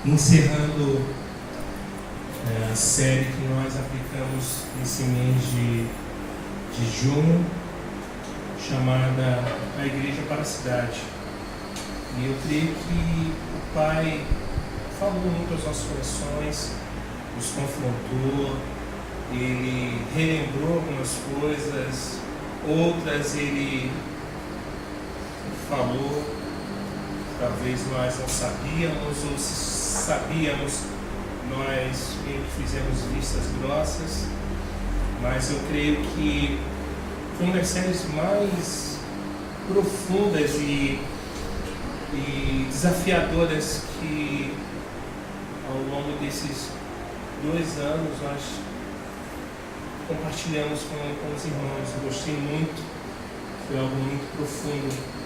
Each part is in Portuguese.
encerrando a série que nós aplicamos nesse mês de junho, chamada A Igreja para a Cidade. E eu creio que o Pai falou muito aos nossos corações, nos confrontou, Ele relembrou algumas coisas, outras Ele falou, talvez nós não sabíamos, ou se sabíamos, nós meio que fizemos vistas grossas, mas eu creio que foi uma das séries mais profundas e desafiadoras que ao longo desses 2 anos nós compartilhamos com os irmãos. Eu gostei muito, foi algo muito profundo.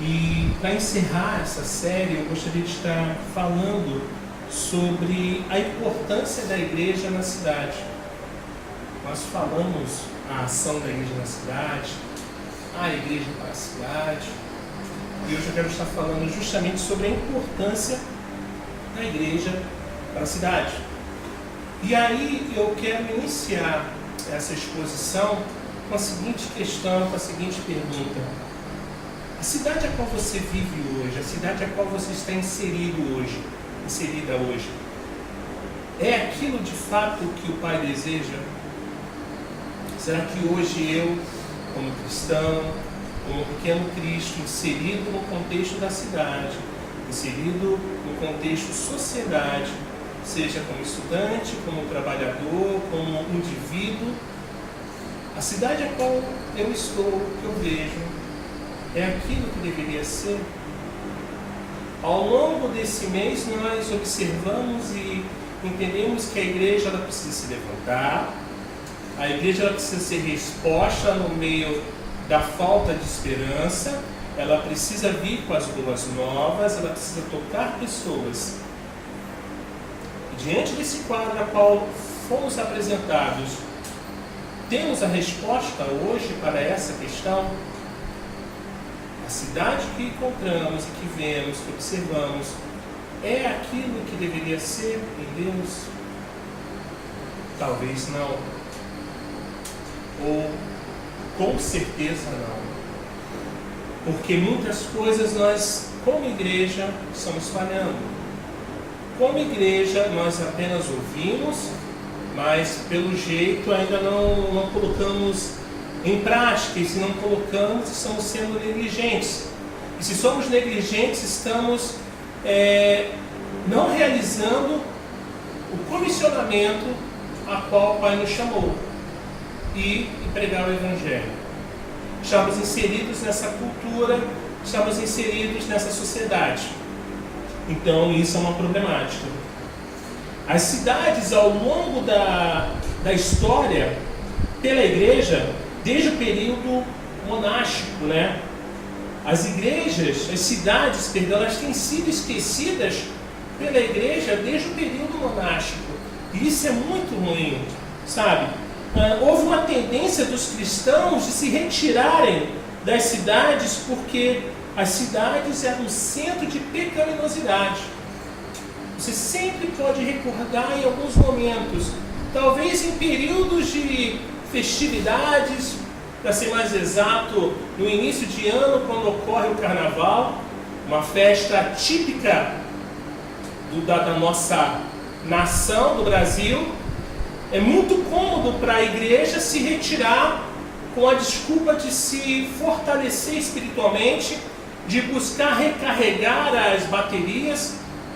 E para encerrar essa série, eu gostaria de estar falando sobre a importância da igreja na cidade. Nós falamos a ação da igreja na cidade, a igreja para a cidade, e hoje eu quero estar falando justamente sobre a importância da igreja para a cidade. E aí eu quero iniciar essa exposição com a seguinte questão, com a seguinte pergunta: a cidade a qual você vive hoje, a cidade a qual você está inserida hoje, é aquilo de fato que o Pai deseja? Será que hoje eu, como cristão, como pequeno Cristo, inserido no contexto da cidade, inserido no contexto sociedade, seja como estudante, como trabalhador, como indivíduo, a cidade a qual eu estou, que eu vejo, é aquilo que deveria ser? Ao longo desse mês nós observamos e entendemos que a igreja ela precisa se levantar, a igreja ela precisa ser resposta no meio da falta de esperança, ela precisa vir com as boas novas, ela precisa tocar pessoas. E diante desse quadro a qual fomos apresentados, temos a resposta hoje para essa questão? A cidade que encontramos e que vemos, que observamos, é aquilo que deveria ser em Deus? Talvez não. Ou com certeza não. Porque muitas coisas nós, como igreja, estamos falhando. Como igreja, nós apenas ouvimos, mas pelo jeito ainda não colocamos em prática, e se não colocamos, estamos sendo negligentes. E se somos negligentes, estamos não realizando o comissionamento a qual o Pai nos chamou, e pregar o Evangelho. Estamos inseridos nessa cultura, estamos inseridos nessa sociedade. Então isso é uma problemática. As cidades ao longo da história, pela igreja, desde o período monástico, as igrejas, as cidades, elas têm sido esquecidas pela igreja desde o período monástico. E isso é muito ruim, sabe? Houve uma tendência dos cristãos de se retirarem das cidades porque as cidades eram um centro de pecaminosidade. Você sempre pode recordar em alguns momentos, talvez em períodos de festividades, para ser mais exato, no início de ano, quando ocorre o Carnaval, uma festa típica da nossa nação, do Brasil. É muito cômodo para a igreja se retirar com a desculpa de se fortalecer espiritualmente, de buscar recarregar as baterias,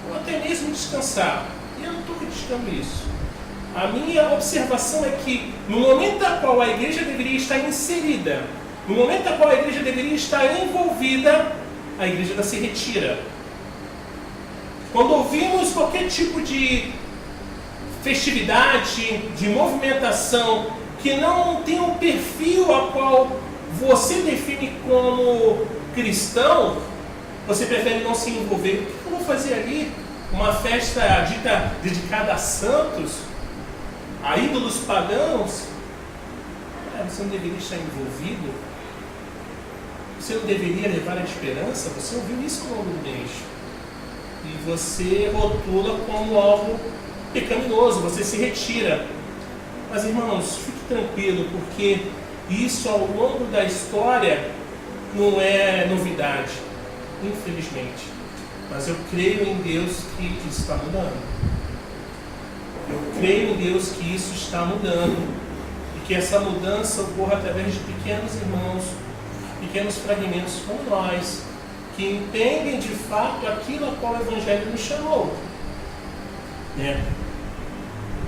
ou até mesmo descansar. E eu não estou criticando isso. A minha observação é que no momento na qual a igreja deveria estar inserida, no momento na qual a igreja deveria estar envolvida, a igreja ela se retira. Quando ouvimos qualquer tipo de festividade, de movimentação, que não tem um perfil a qual você define como cristão, você prefere não se envolver. O que eu vou fazer ali? Uma festa dita dedicada a santos, a ídolos pagãos? Você não deveria estar envolvido? Você não deveria levar a esperança? Você ouviu isso ao longo do mês. e você rotula como algo pecaminoso, você se retira. Mas, irmãos, fique tranquilo, porque isso ao longo da história não é novidade, infelizmente. Mas eu creio em Deus que isso está mudando. Eu creio em Deus que isso está mudando. E que essa mudança ocorra através de pequenos irmãos, pequenos fragmentos como nós, que entendem de fato aquilo a qual o Evangelho nos chamou.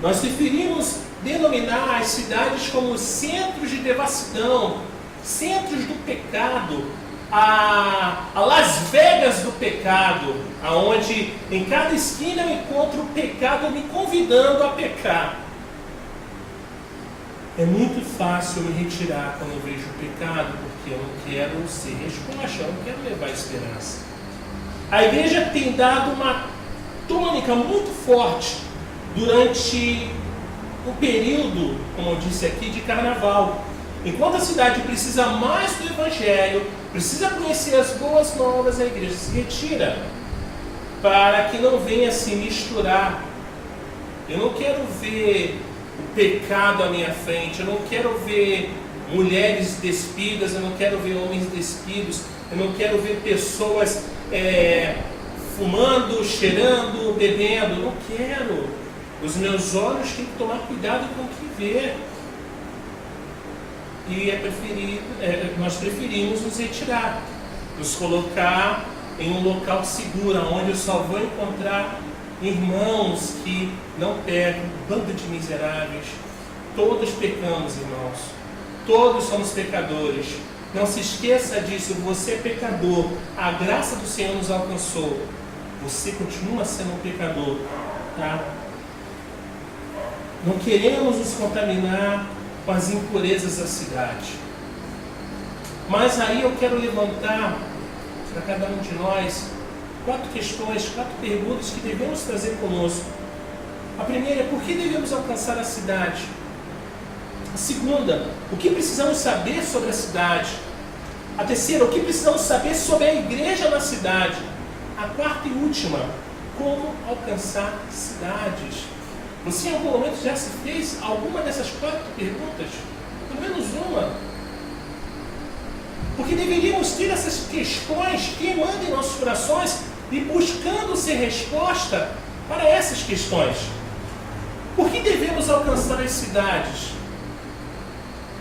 Nós preferimos denominar as cidades como centros de devassidão, centros do pecado, a Las Vegas do pecado, aonde em cada esquina eu encontro o pecado me convidando a pecar. É muito fácil me retirar quando eu vejo o pecado, porque eu não quero ser resposta, eu não quero levar esperança. A igreja tem dado uma tônica muito forte durante o período, como eu disse aqui, de carnaval. Enquanto a cidade precisa mais do Evangelho, precisa conhecer as boas novas, a igreja se retira, para que não venha se misturar. Eu não quero ver o pecado à minha frente, eu não quero ver mulheres despidas, eu não quero ver homens despidos, eu não quero ver pessoas fumando, cheirando, bebendo, eu não quero. Os meus olhos têm que tomar cuidado com o que vê. E nós preferimos nos retirar, nos colocar em um local seguro, onde eu só vou encontrar irmãos que não pecam, bando de miseráveis. Todos pecamos, irmãos. Todos somos pecadores. Não se esqueça disso, você é pecador. A graça do Senhor nos alcançou. Você continua sendo um pecador, tá? Não queremos nos contaminar com as impurezas da cidade. Mas aí eu quero levantar para cada um de nós 4 questões, 4 perguntas que devemos trazer conosco. A primeira é: por que devemos alcançar a cidade? A segunda: o que precisamos saber sobre a cidade? A terceira: o que precisamos saber sobre a igreja na cidade? A quarta e última: como alcançar cidades? Você em algum momento já se fez alguma dessas 4 perguntas? Pelo menos uma. Porque deveríamos ter essas questões queimando em nossos corações e buscando ser resposta para essas questões. Por que devemos alcançar as cidades?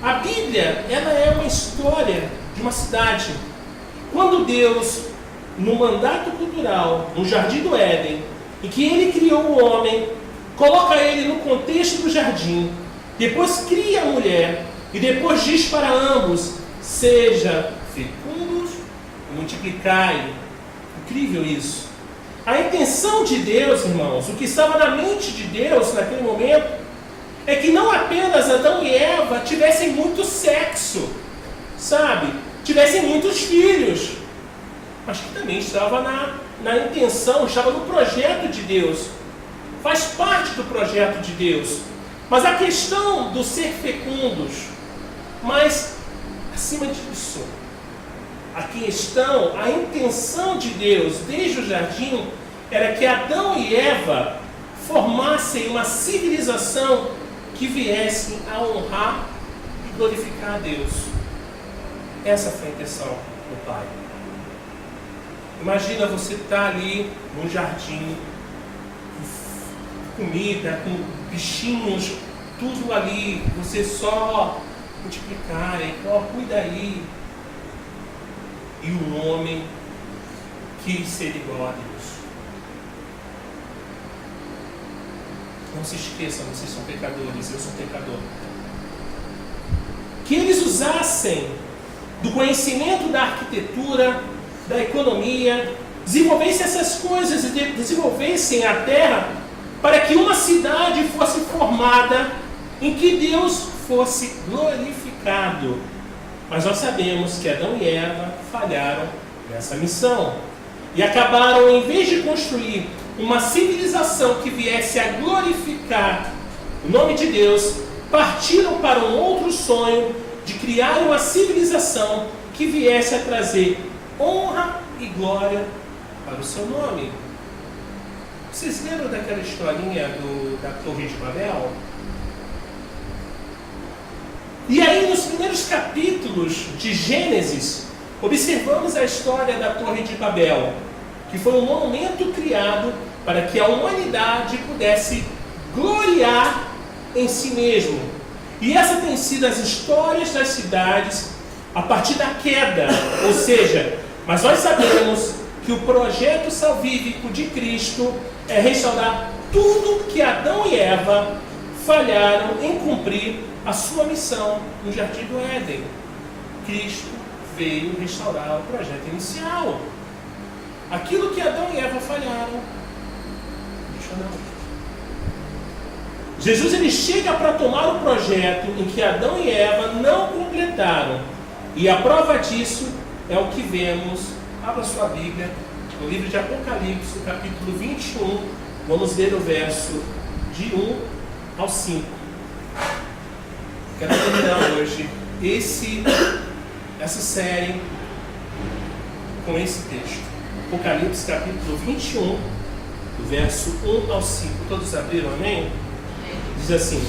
A Bíblia, ela é uma história de uma cidade. Quando Deus, no mandato cultural, no Jardim do Éden, em que Ele criou o homem, coloca ele no contexto do jardim, depois cria a mulher, e depois diz para ambos: seja fecundos e multiplicai. Incrível isso. A intenção de Deus, irmãos, o que estava na mente de Deus naquele momento, é que não apenas Adão e Eva tivessem muito sexo, sabe? Tivessem muitos filhos, mas que também estava na intenção, estava no projeto de Deus. Faz parte do projeto de Deus. Mas a questão do ser fecundos, mas acima disso, a intenção de Deus desde o jardim era que Adão e Eva formassem uma civilização que viesse a honrar e glorificar a Deus. Essa foi a intenção do Pai. Imagina você estar ali no jardim, comida, com bichinhos, tudo ali, você só multiplicar, cuida aí. E um homem quis ser igual a Deus. Não se esqueçam, vocês são pecadores, eu sou pecador. Que eles usassem do conhecimento da arquitetura, da economia, desenvolvessem essas coisas e desenvolvessem a terra para que uma cidade fosse formada em que Deus fosse glorificado. Mas nós sabemos que Adão e Eva falharam nessa missão e acabaram, em vez de construir uma civilização que viesse a glorificar o nome de Deus, partiram para um outro sonho de criar uma civilização que viesse a trazer honra e glória para o seu nome. Vocês lembram daquela historinha da Torre de Babel? E aí, nos primeiros capítulos de Gênesis, observamos a história da Torre de Babel, que foi um monumento criado para que a humanidade pudesse gloriar em si mesmo. E essa tem sido as histórias das cidades a partir da queda. Ou seja, mas nós sabemos que o projeto salvífico de Cristo é restaurar tudo que Adão e Eva falharam em cumprir a sua missão no Jardim do Éden. Cristo veio restaurar o projeto inicial. Aquilo que Adão e Eva falharam, deixa não. Jesus ele chega para tomar o projeto em que Adão e Eva não completaram. E a prova disso é o que vemos, abra sua Bíblia, no livro de Apocalipse, capítulo 21, vamos ler o verso de 1 ao 5. Quero terminar hoje essa série com esse texto. Apocalipse, capítulo 21, do verso 1 ao 5. Todos abriram, amém? Diz assim: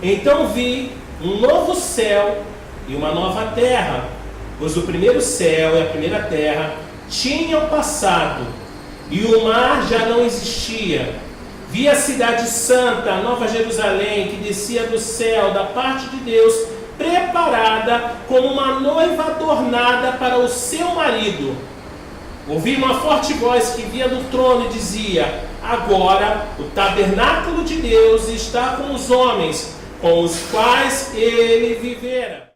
então vi um novo céu e uma nova terra, pois o primeiro céu e a primeira terra tinham passado, e o mar já não existia. Vi a cidade santa, a Nova Jerusalém, que descia do céu, da parte de Deus, preparada como uma noiva adornada para o seu marido. Ouvi uma forte voz que vinha do trono e dizia: agora o tabernáculo de Deus está com os homens, com os quais ele vivera.